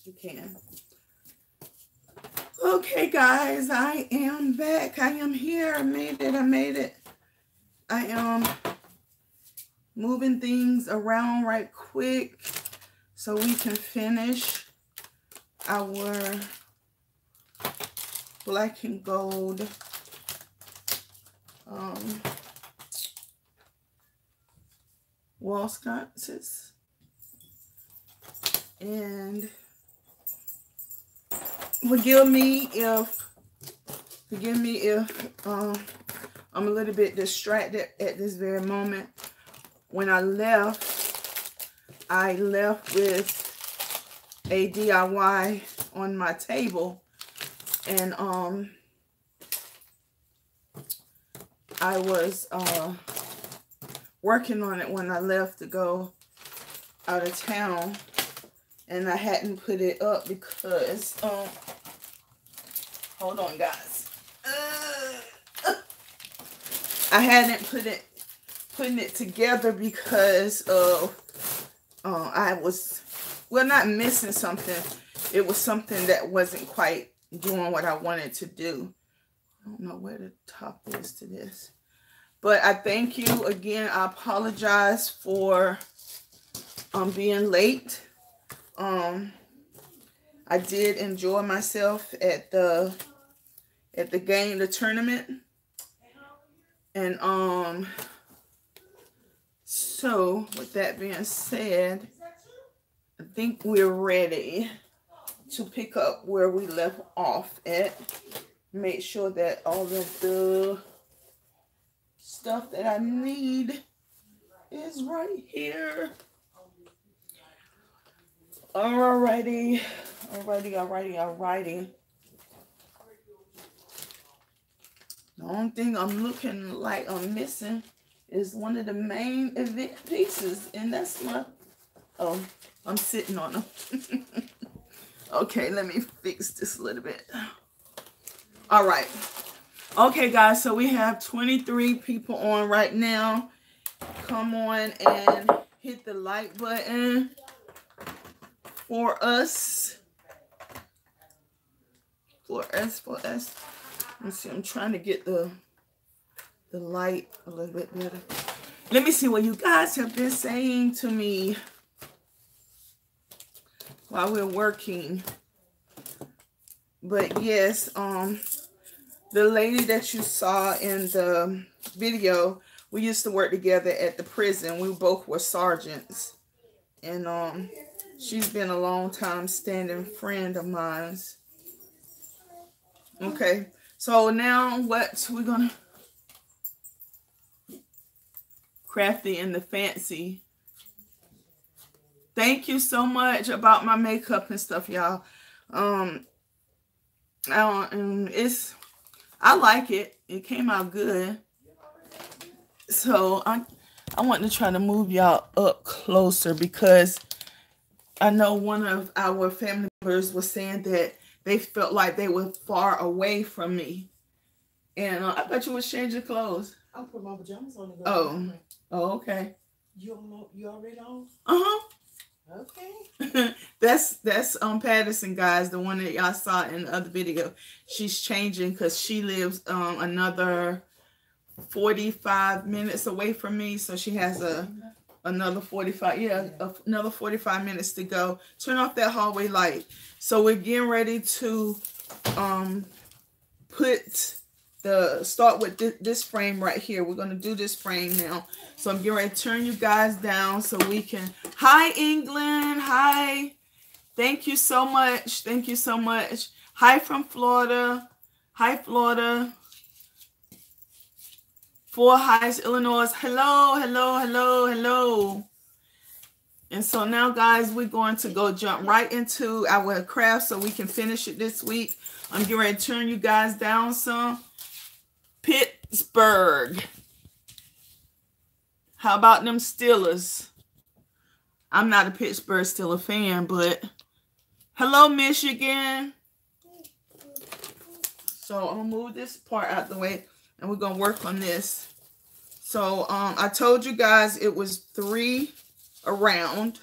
You can. Okay, guys, I am back. I am here. I made it. I made it. I am moving things around right quick so we can finish our black and gold wall sconces. And forgive me if I'm a little bit distracted at this very moment. When I left with a DIY on my table, and I was working on it when I left to go out of town, and I hadn't put it up because hold on, guys. I hadn't putting it together because of I was, well, not missing something. It was something that wasn't quite doing what I wanted to do. I don't know where the top is to this, but I thank you again. I apologize for being late. I did enjoy myself at the game, the tournament, and so with that being said, I think we're ready to pick up where we left off at. Make sure that all of the stuff that I need is right here. Alrighty. The only thing I'm looking like I'm missing is one of the main event pieces, and that's my, oh, I'm sitting on them. Okay, let me fix this a little bit. All right. Okay, guys, so we have 23 people on right now. Come on and hit the like button for us. For us. Let's see, I'm trying to get the light a little bit better. Let me see what you guys have been saying to me while we're working. But yes, the lady that you saw in the video, we used to work together at the prison. We both were sergeants. And she's been a long time standing friend of mine. Okay, so now what we're gonna crafty and the fancy. Thank you so much about my makeup and stuff, y'all. I like it. It came out good. So I want to try to move y'all up closer because I know one of our family members was saying that they felt like they were far away from me. And I thought you was changing clothes. I'll put my pajamas on. Oh, okay. You already on? Uh-huh. Okay. that's Patterson, guys, the one that y'all saw in the other video. She's changing because she lives another 45 minutes away from me, so she has another 45 minutes to go. Turn off that hallway light. So we're getting ready to start with this frame right here. We're going to do this frame now. So I'm getting ready to turn you guys down so we can... Hi, England. Hi. Thank you so much. Thank you so much. Hi from Florida. Hi, Florida. Four Highs, Illinois. Hello, hello, hello, hello. And so now, guys, we're going to go jump right into our craft so we can finish it this week. I'm getting ready to turn you guys down some. Pittsburgh. How about them Steelers? I'm not a Pittsburgh Steelers fan, but hello, Michigan. So I'm going to move this part out the way, and we're going to work on this. So I told you guys it was 3 around.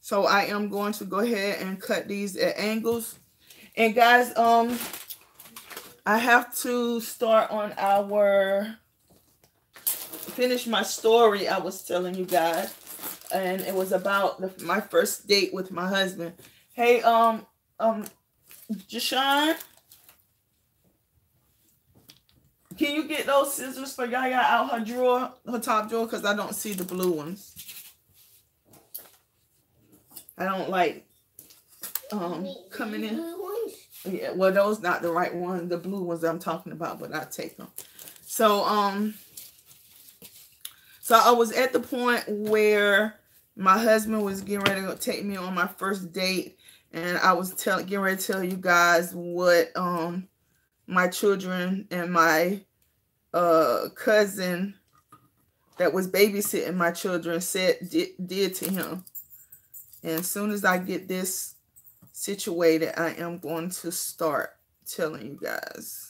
So I am going to go ahead and cut these at angles. And guys, I have to start on finish my story I was telling you guys. And it was about my first date with my husband. Hey, Jashawn, can you get those scissors for Yaya out her drawer, her top drawer? Because I don't see the blue ones. I don't like coming in. Yeah, well, those not the right ones. The blue ones I'm talking about, but I take them. So so I was at the point where my husband was getting ready to take me on my first date, and I was getting ready to tell you guys what my children and my cousin that was babysitting my children did to him. And as soon as I get this situated, I am going to start telling you guys.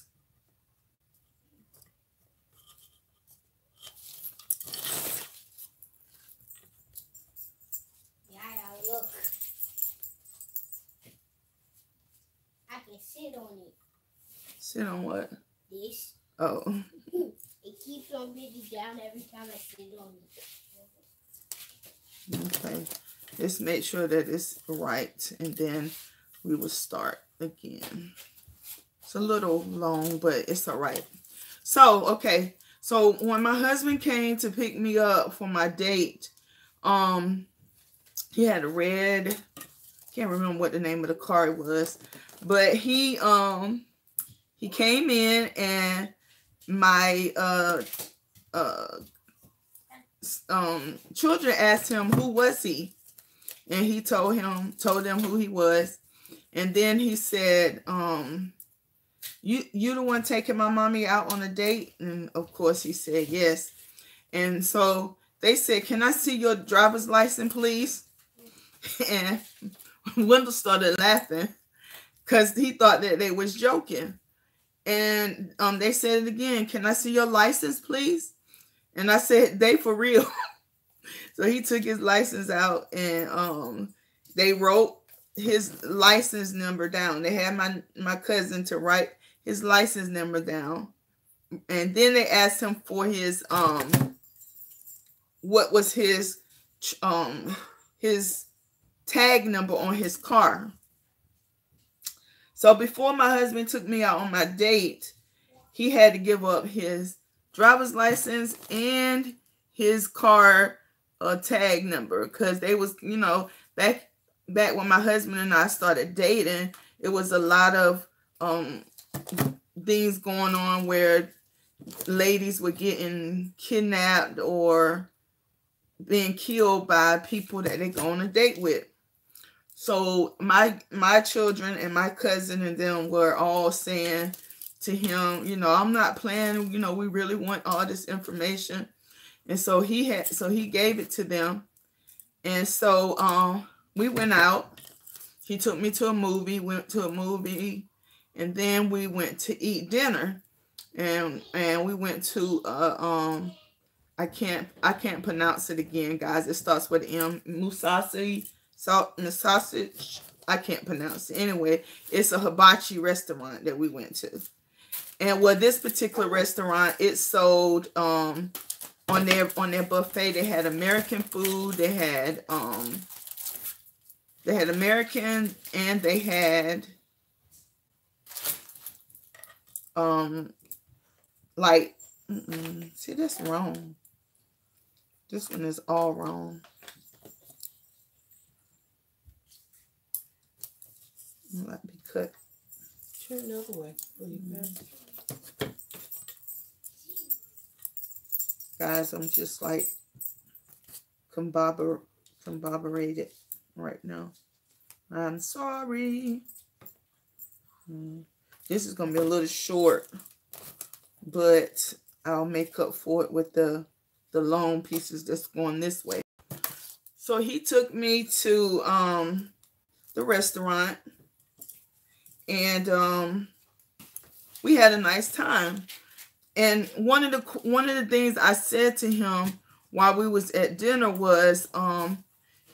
Look. I can sit on it. Sit on what? This. Oh. It keeps on getting down every time I sit on it. Okay. Just make sure that it's right, and then we will start again. It's a little long, but it's all right. So, okay. So when my husband came to pick me up for my date, he had a red, can't remember what the name of the car was, but he came in, and my children asked him who was he, and he told them who he was. And then he said, you the one taking my mommy out on a date? And of course he said yes. And so they said, can I see your driver's license, please? And Wendell started laughing because he thought that they was joking. And they said it again, can I see your license, please? And I said, they for real. So he took his license out, and they wrote his license number down. They had my cousin to write his license number down. And then they asked him for his what was his tag number on his car. So before my husband took me out on my date, he had to give up his driver's license and his car tag number, because they was, back when my husband and I started dating, it was a lot of things going on where ladies were getting kidnapped or being killed by people that they go on a date with. So my children and my cousin and them were all saying to him, I'm not playing, we really want all this information. And so he gave it to them. And so we went out. He took me to a movie, and then we went to eat dinner. And we went to I can't pronounce it again, guys. It starts with M. Musasi sausage. I can't pronounce it. Anyway, it's a hibachi restaurant that we went to. And this particular restaurant, it sold on their buffet, they had American food, they had American, and they had see, that's wrong. This one is all wrong. Let me cut. Turn another way. Guys, I'm just like comboberated right now. I'm sorry. This is going to be a little short, but I'll make up for it with the long pieces that's going this way. So he took me to the restaurant, and we had a nice time. And one of the things I said to him while we was at dinner was,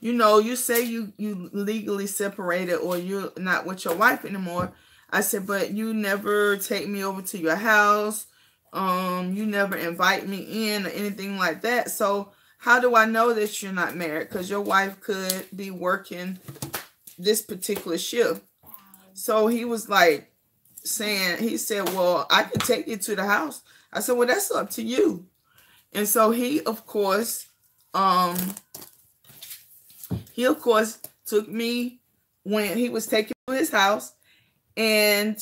you know, you say you legally separated or you're not with your wife anymore. I said, but you never take me over to your house. You never invite me in or anything like that. So how do I know that you're not married? Because your wife could be working this particular shift. So he was like saying, he said, well, I can take you to the house. I said, well, that's up to you. And so um, he of course took me when he was taking to his house, and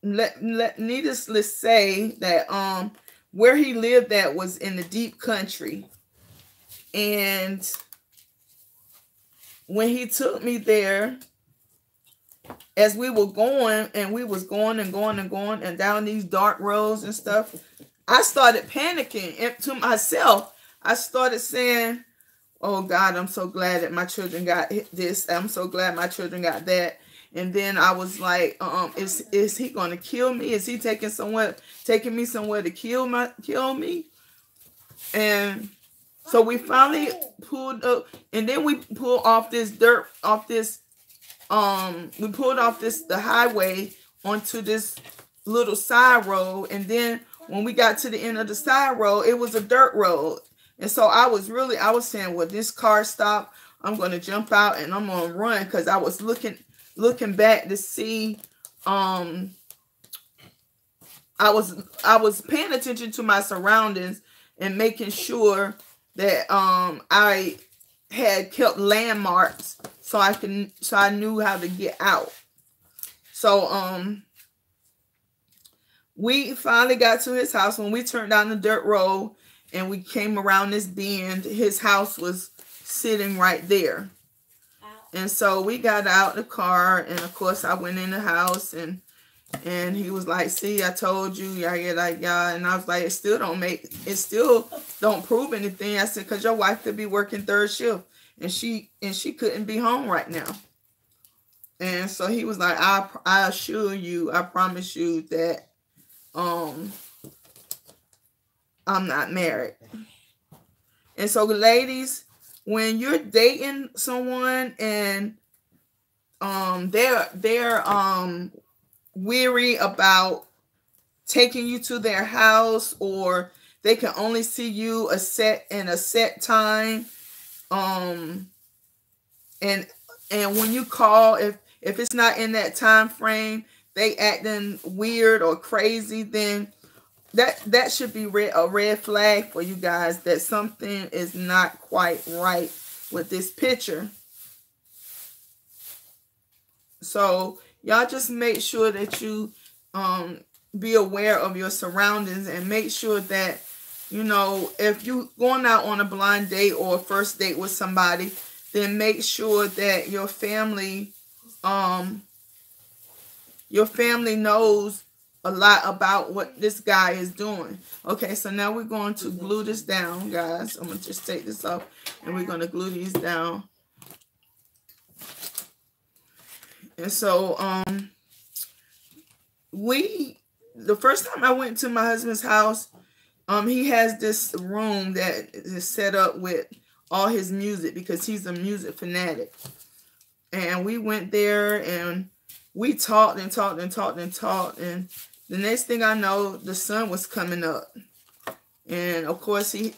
needless to say that where he lived at was in the deep country. And when he took me there, as we were going, and we was going and going and going and down these dark roads and stuff, I started panicking. And to myself, I started saying, oh God, I'm so glad that my children got this. I'm so glad my children got that. And then I was like, is he gonna kill me? Is he taking me somewhere to kill me? And so we finally pulled up, and then we pulled off this we pulled off the highway onto this little side road. And then when we got to the end of the side road, it was a dirt road. And so I was saying, well, this car stopped, I'm going to jump out and I'm going to run, because I was looking back to see, I was paying attention to my surroundings and making sure that I had kept landmarks so I knew how to get out. So we finally got to his house. When we turned down the dirt road and we came around this bend, his house was sitting right there. And so we got out the car, and of course I went in the house, and he was like, see, I told you, yeah. And I was like, it still don't prove anything. I said, because your wife could be working third shift, and she couldn't be home right now. And so he was like, I assure you, I promise you that I'm not married. And so, ladies, when you're dating someone and they're weary about taking you to their house, or they can only see you a set time, and when you call, if it's not in that time frame, they acting weird or crazy, then that should be a red flag for you guys, that something is not quite right with this picture. So y'all just make sure that you be aware of your surroundings, and make sure that, you know, if you going out on a blind date or a first date with somebody, then make sure that your family knows a lot about what this guy is doing. Okay, so now we're going to glue this down, guys. I'm going to just take this off, and we're going to glue these down. And so the first time I went to my husband's house, he has this room that is set up with all his music, because he's a music fanatic. And we went there, and we talked and talked and talked and talked, and the next thing I know, the sun was coming up. And of course he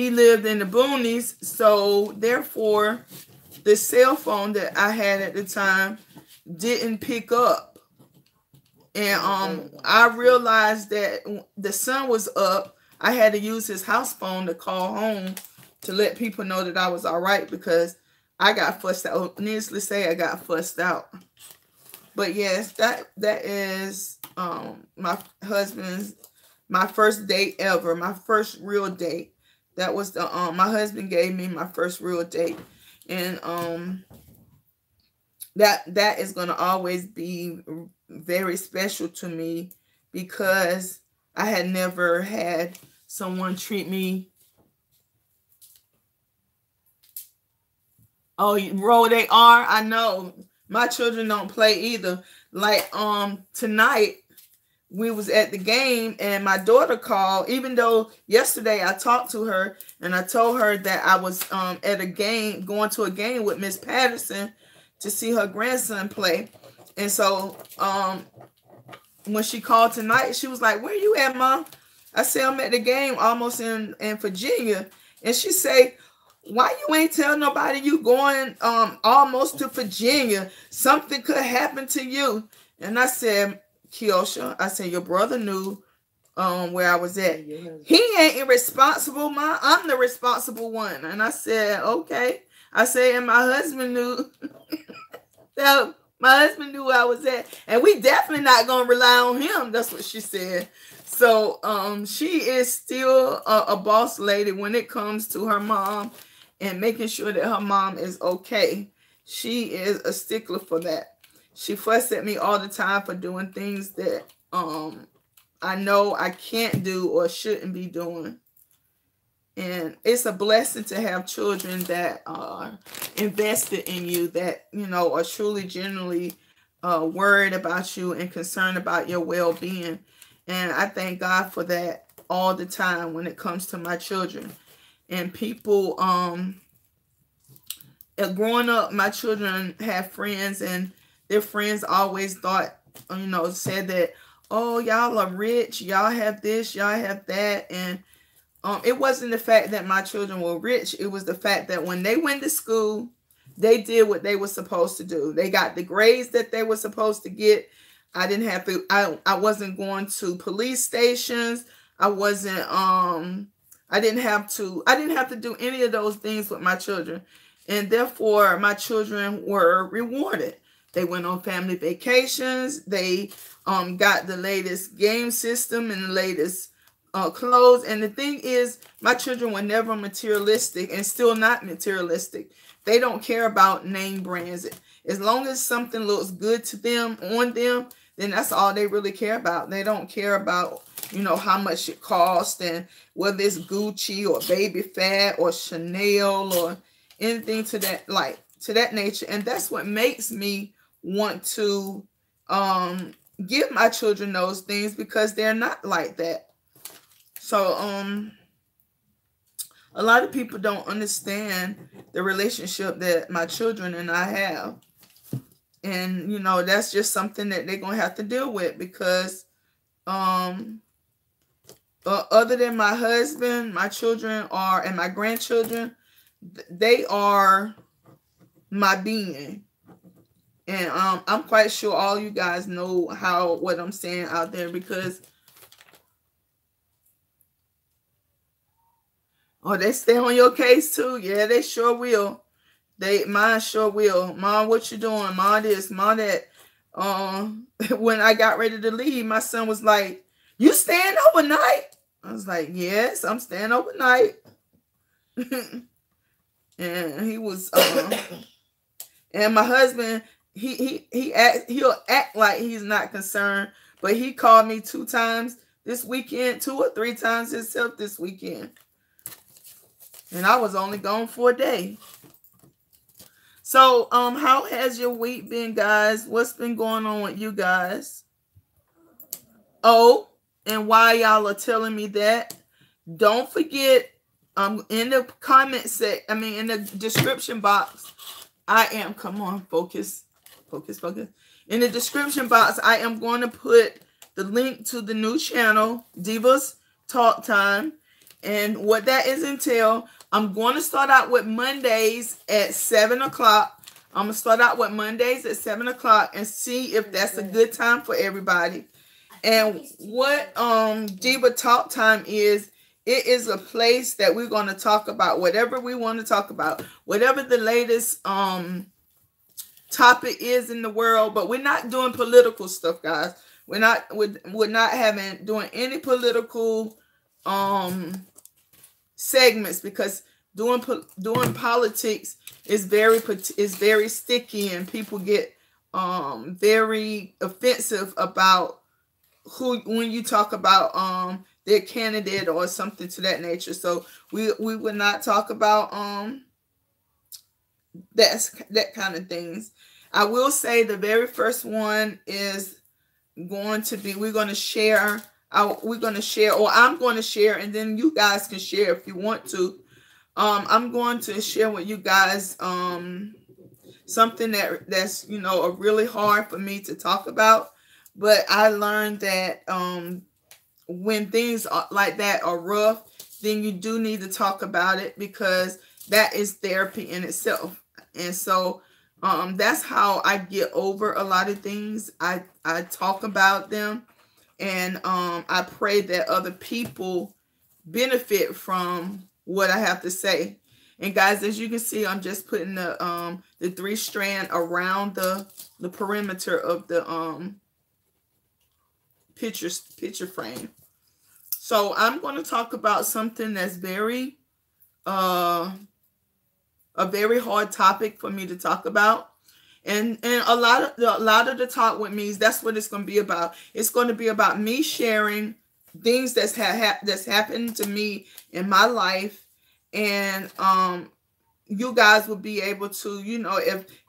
lived in the boonies, so therefore the cell phone that I had at the time didn't pick up. And I realized that the sun was up. I had to use his house phone to call home to let people know that I was all right, because I got fussed out. Needless to say, I got fussed out. But yes, that is my husband's, my first date ever, my first real date. That was my husband gave me my first real date. And that is going to always be very special to me, because I had never had someone treat me. Oh, roll they are. I know my children don't play either. Like tonight we was at the game and my daughter called, even though yesterday I talked to her and I told her that I was at a game, going to a game with Miss Patterson to see her grandson play. And so when she called tonight, she was like, "Where you at, Mom?" I said, "I'm at the game almost in Virginia." And she say, "Why you ain't tell nobody you going almost to Virginia? Something could happen to you." And I said, "Kiosha," I said, "your brother knew where I was at. He ain't irresponsible, Ma. I'm the responsible one." And I said, "Okay." I said, "And my husband knew." So my husband knew where I was at, and we definitely not gonna rely on him. That's what she said. So she is still a boss lady when it comes to her mom and making sure that her mom is okay. She is a stickler for that. She fuss at me all the time for doing things that I know I can't do or shouldn't be doing. And it's a blessing to have children that are invested in you, that, you know, are truly, genuinely worried about you and concerned about your well-being. And I thank God for that all the time when it comes to my children. And people, growing up, my children have friends, and their friends always thought, you know, said that, "Oh, y'all are rich, y'all have this, y'all have that." And it wasn't the fact that my children were rich. It was the fact that when they went to school, they did what they were supposed to do. They got the grades that they were supposed to get. I didn't have to, I wasn't going to police stations. I didn't have to do any of those things with my children. And therefore, my children were rewarded. They went on family vacations. They got the latest game system and the latest clothes. And the thing is, my children were never materialistic and still not materialistic. They don't care about name brands. As long as something looks good to them, on them, then that's all they really care about. They don't care about, you know, how much it costs and whether it's Gucci or Baby Fat or Chanel or anything to that nature. And that's what makes me want to give my children those things, because they're not like that. So a lot of people don't understand the relationship that my children and I have. And, you know, that's just something that they're going to have to deal with, because other than my husband, my children are, and my grandchildren, they are my being. And I'm quite sure all you guys know what I'm saying out there, because they stay on your case too. Yeah, they sure will. Mine sure will. "Mom, what you doing? Mom this, Mom that." When I got ready to leave, my son was like, "You staying overnight?" I was like, "Yes, I'm staying overnight." And he was and my husband, he'll act like he's not concerned, but he called me 2 times this weekend, 2 or 3 times himself this weekend. And I was only gone for a day. So, how has your week been, guys? What's been going on with you guys? Oh, and while y'all are telling me that, don't forget, in the in the description box, come on, focus. In the description box, I am going to put the link to the new channel, Divas Talk Time. And what that is entail, I'm going to start out with Mondays at 7 o'clock. I'm going to start out with Mondays at 7 o'clock and see if that's a good time for everybody. And what Diva Talk Time is, it is a place that we're going to talk about whatever we want to talk about, whatever the latest topic is in the world. But we're not doing political stuff, guys. We're not doing any political segments, because doing politics is very sticky, and people get very offensive about when you talk about their candidate or something to that nature. So we would not talk about that kind of things. I will say the very first one is we're going to share or I'm going to share, and then you guys can share if you want to. I'm going to share with you guys something that's a really hard for me to talk about, but I learned that when things like that are rough, then you do need to talk about it, because that is therapy in itself. And so that's how I get over a lot of things. I talk about them, and I pray that other people benefit from what I have to say. And guys, as you can see, I'm just putting the 3-strand around the perimeter of the picture frame. So I'm going to talk about something that's very a very hard topic for me to talk about. And a lot of the talk with me, that's what it's going to be about. It's going to be about me sharing things that's happened to me in my life, and you guys will be able to,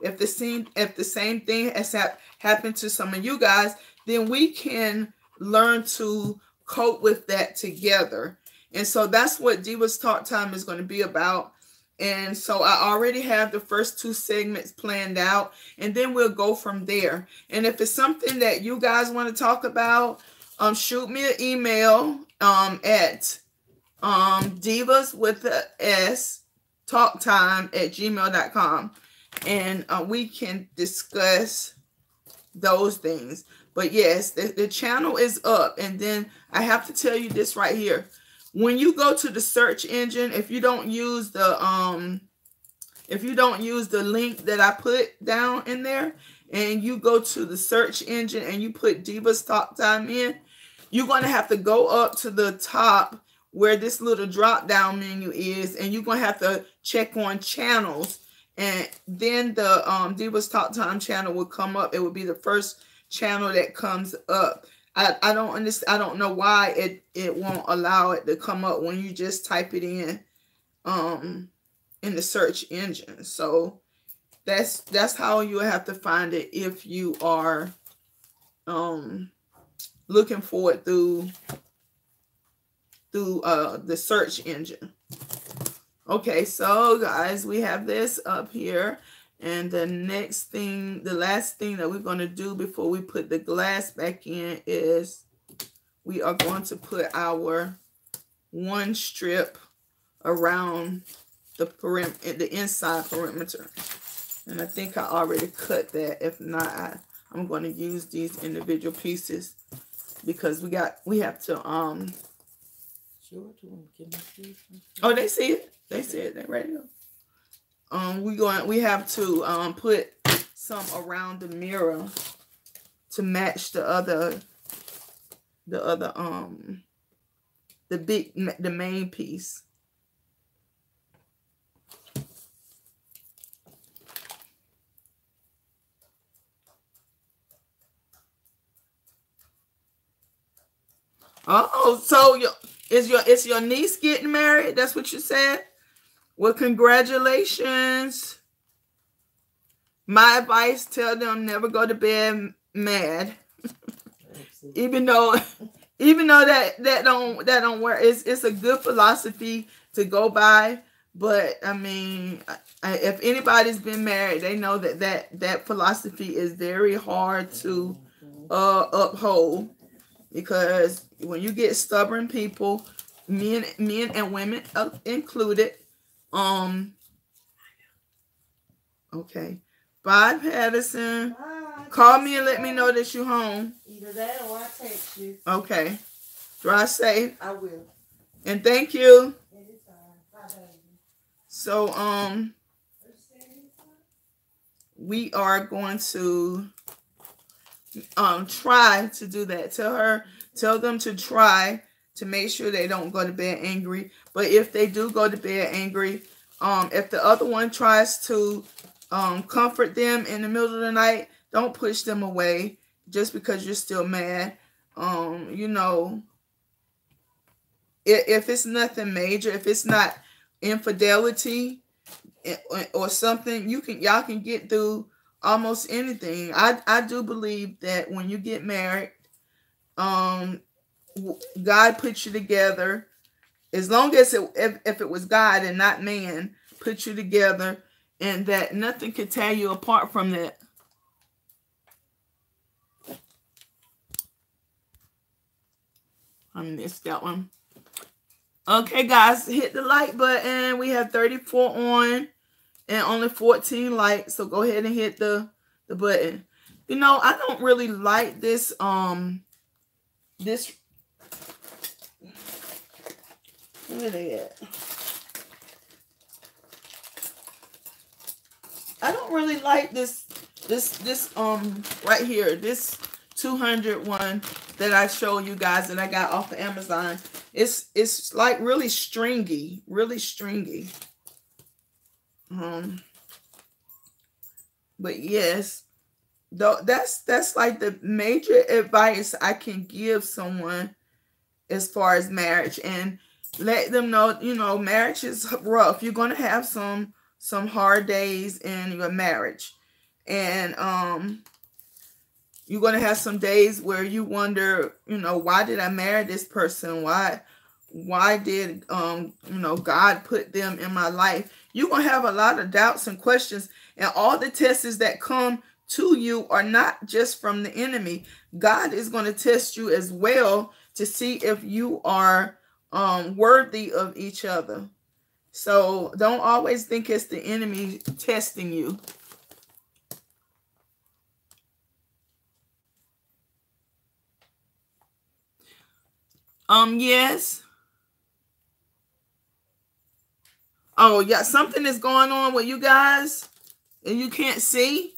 if the same thing has happened to some of you guys, then we can learn to cope with that together. And so that's what Divas Talk Time is going to be about. And so I already have the first 2 segments planned out, and then we'll go from there. And if it's something that you guys want to talk about, shoot me an email at divas with a S talktime@gmail.com, and we can discuss those things. But yes, the channel is up. And then I have to tell you this right here. When you go to the search engine, if you don't use the link that I put down in there, and you go to the search engine and you put Divas Talk Time in, you're going to have to go up to the top where this little drop down menu is, and you're going to have to check on channels, and then the Divas Talk Time channel will come up. It will be the first channel that comes up. I don't understand. I don't know why it won't allow it to come up when you just type it in the search engine. So that's how you have to find it if you are looking for it through the search engine. Okay, so guys, we have this up here. And the last thing that we're going to do before we put the glass back in is we are going to put our 1 strip around the inside perimeter. And I think I already cut that. If not, I'm going to use these individual pieces, because we have to oh, they see it. They see it. They're right here. We have to put some around the mirror to match the main piece. Oh, so is your niece getting married? That's what you said? Well, congratulations. My advice, tell them never go to bed mad. even though that don't work. It's a good philosophy to go by, but I mean, if anybody's been married, they know that philosophy is very hard to uphold, because when you get stubborn people, men and women included. Okay. Bye, Patterson. Bye. Call me and let me know that you're home. Either that or I text you. Okay. Drive safe. I will. And thank you. Anytime. Bye, baby. So, we are going to try to do that. Tell them to try to make sure they don't go to bed angry. But if they do go to bed angry, if the other one tries to comfort them in the middle of the night, don't push them away just because you're still mad. If it's nothing major, if it's not infidelity or something, y'all can get through almost anything. I do believe that when you get married, um, God put you together. As long as if it was God and not man, put you together, and that nothing could tear you apart from that. I missed that one. Okay, guys, hit the like button. We have 34 on and only 14 likes, so go ahead and hit the button. You know, I don't really like this this, where they at? I don't really like this right here, this 200 one that I show you guys that I got off of Amazon. It's like really stringy, really stringy. But yes, though that's like the major advice I can give someone as far as marriage, and let them know, you know, marriage is rough. You're gonna have some hard days in your marriage, and you're gonna have some days where you wonder, you know, why did I marry this person? Why did you know, God put them in my life? You're gonna have a lot of doubts and questions, and all the tests that come to you are not just from the enemy. God is going to test you as well to see if you are worthy of each other. So don't always think it's the enemy testing you. Yes. Oh, yeah, something is going on with you guys and you can't see.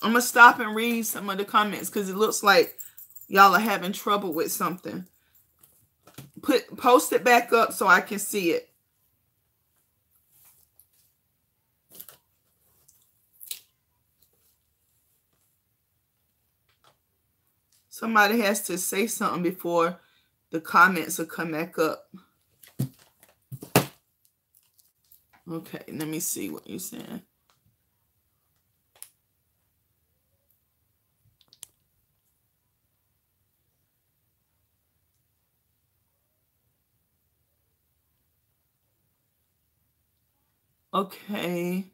I'm going to stop and read some of the comments because it looks like y'all are having trouble with something. Post it back up so I can see it. Somebody has to say something before the comments will come back up. Okay, let me see what you're saying. Okay.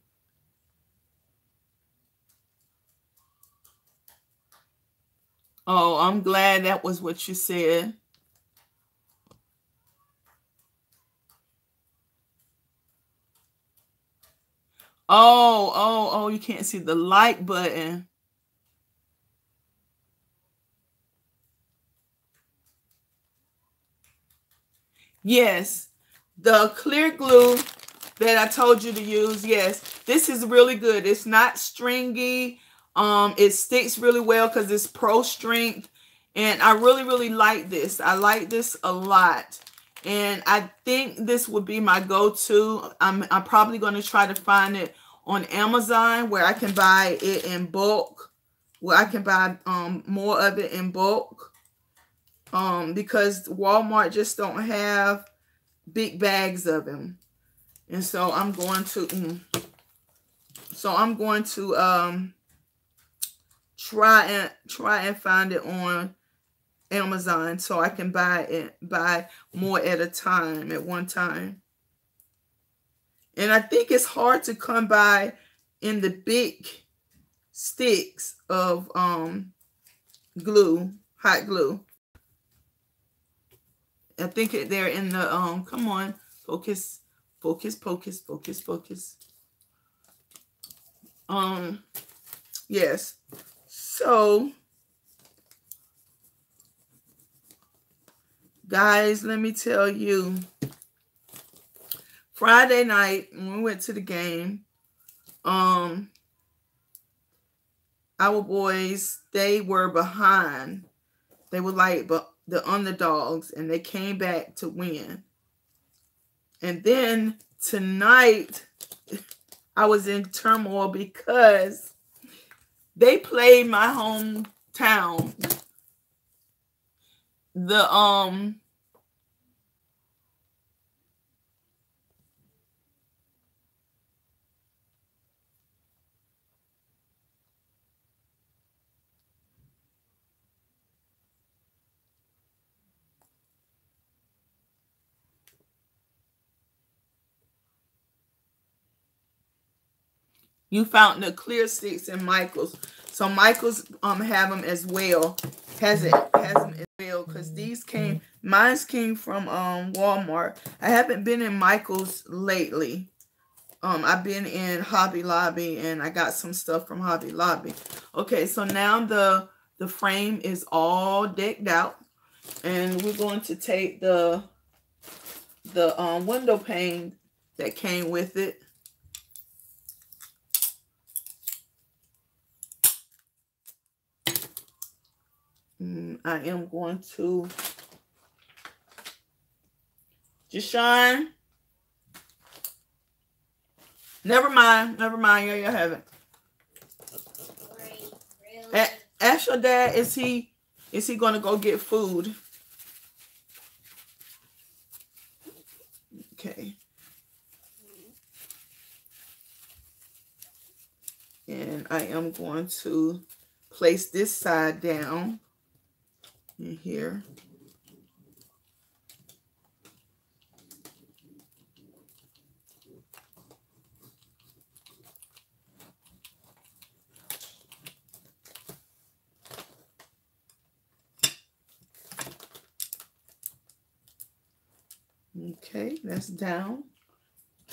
Oh, I'm glad that was what you said. Oh, you can't see the like button. Yes, the clear glue that I told you to use, yes, this is really good. It's not stringy. It sticks really well because it's pro strength. And I really, really like this. I like this a lot. And I think this would be my go-to. I'm probably going to try to find it on Amazon where I can buy it in bulk. Where I can buy more of it in bulk. Because Walmart just don't have big bags of them. And so I'm going to try and find it on Amazon so I can buy more at a time, at one time. And I think it's hard to come by in the big sticks of glue, hot glue. I think they're in the come on, focus. Yes. So guys, let me tell you, Friday night when we went to the game, our boys, they were behind. They were like the underdogs, and they came back to win. And then tonight, I was in turmoil because they played my hometown. You found the clear sticks in Michael's. So Michael's have them as well. Has them as well, because these came, mine's came from Walmart. I haven't been in Michael's lately. I've been in Hobby Lobby, and I got some stuff from Hobby Lobby. Okay, so now the frame is all decked out, and we're going to take the window pane that came with it. I am going to Deshaun. Never mind. Yeah, you have it. Really? Ask your dad, is he going to go get food? Okay. And I am going to place this side down in here. Okay, that's down.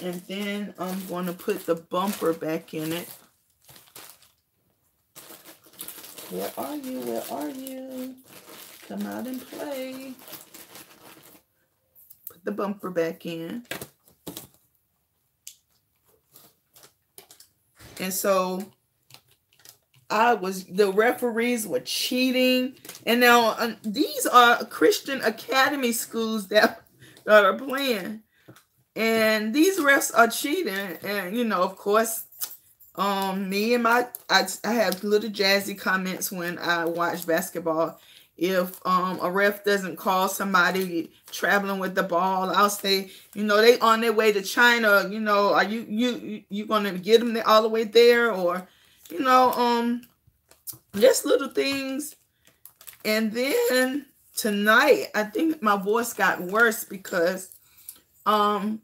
And then I'm going to put the bumper back in it. Where are you? Where are you? Come out and play. Put the bumper back in. And so the referees were cheating. And now these are Christian Academy schools that are playing. And these refs are cheating. And, you know, of course, me and I have little jazzy comments when I watch basketball. If a ref doesn't call somebody traveling with the ball, I'll say, you know, they on their way to China. You know, are you gonna get them all the way there, or, you know, just little things. And then tonight, I think my voice got worse because the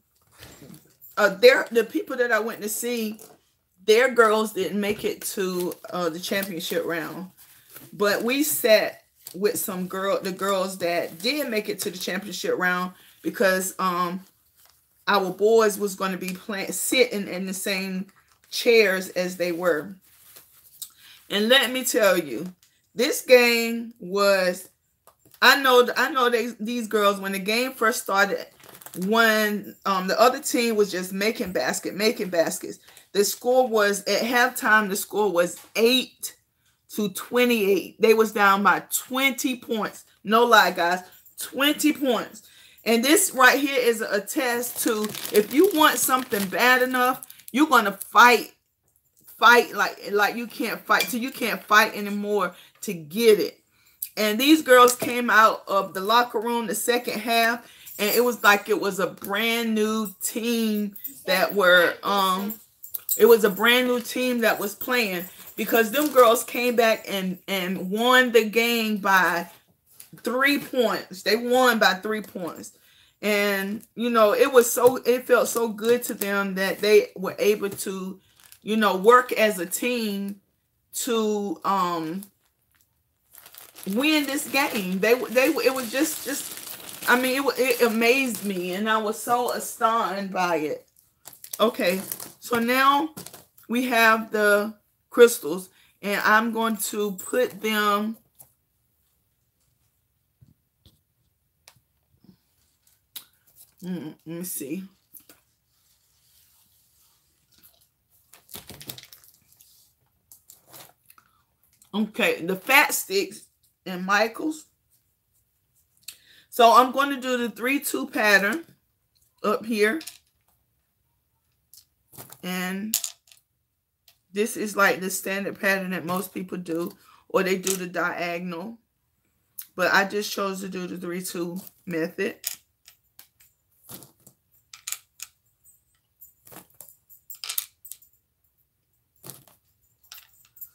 people that I went to see, their girls didn't make it to the championship round, but we sat with the girls that did make it to the championship round, because our boys was going to be sitting in the same chairs as they were. And let me tell you, this game was, I know these girls, when the game first started, when the other team was just making baskets. The score was, at halftime, the score was 8-28. They was down by 20 points. No lie, guys. 20 points. And this right here is a test to, if you want something bad enough, you're going to fight like you can't fight till you can't fight anymore to get it. And these girls came out of the locker room the second half, and it was like it was a brand new team that were it was a brand new team that was playing, because them girls came back and won the game by 3 points. They won by 3 points. And, you know, it felt so good to them that they were able to, you know, work as a team to win this game. It was just I mean, it amazed me, and I was so astonished by it. Okay, so now we have the crystals, and I'm going to put them let me see. Okay, the fat sticks in Michael's. So I'm going to do the 3-2 pattern up here. And this is like the standard pattern that most people do, or they do the diagonal. But I just chose to do the 3-2 method.